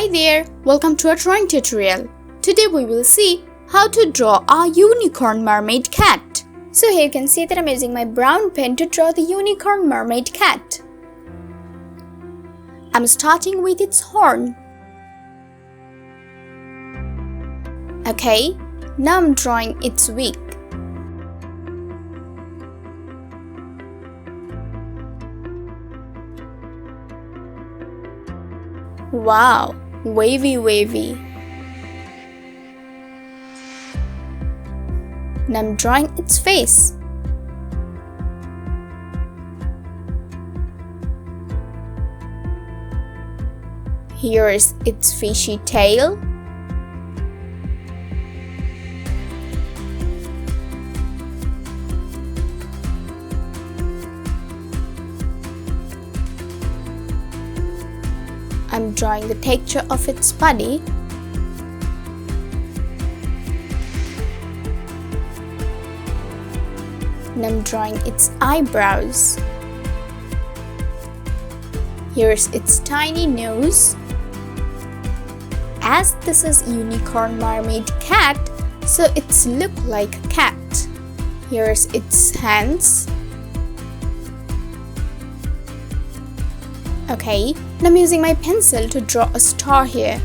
Hi there, welcome to our drawing tutorial. Today we will see how to draw a unicorn mermaid cat. So here you can see that I'm using my brown pen to draw the unicorn mermaid cat. I'm starting with its horn. Okay, now I'm drawing its wing. Wow, wavy. Now I'm drawing its face. Here is its fishy tail. I'm drawing the texture of its body. And I'm drawing its eyebrows. Here's its tiny nose. As this is unicorn mermaid cat, so it's look like a cat. Here's its hands. Okay, now I'm using my pencil to draw a star here.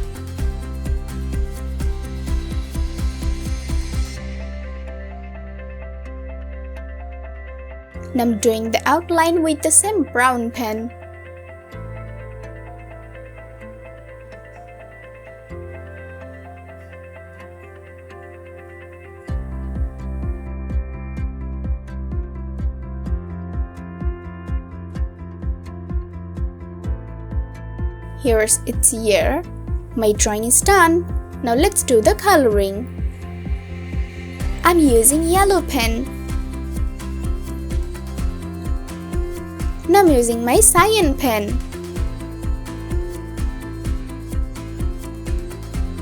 Now I'm doing the outline with the same brown pen. Here's its ear. My drawing is done. Now let's do the coloring. I'm using yellow pen. Now I'm using my cyan pen.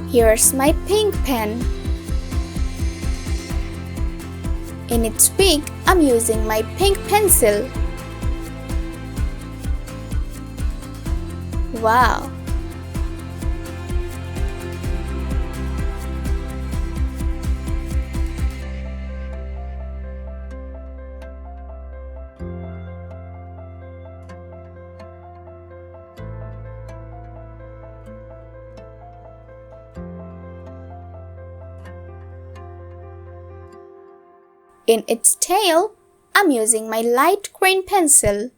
Here's my pink pen. In its beak, I'm using my pink pencil. Wow! In its tail, I'm using my light green pencil.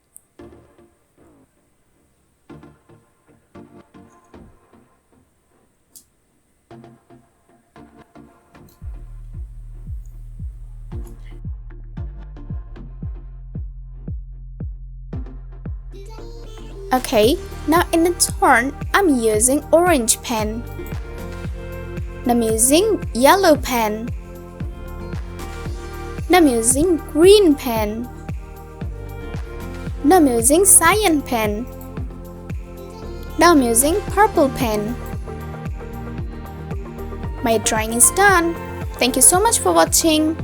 Okay, now in its horn, I'm using orange pen. Now I'm using yellow pen. Now I'm using green pen. Now I'm using cyan pen. Now I'm using purple pen. My drawing is done. Thank you so much for watching.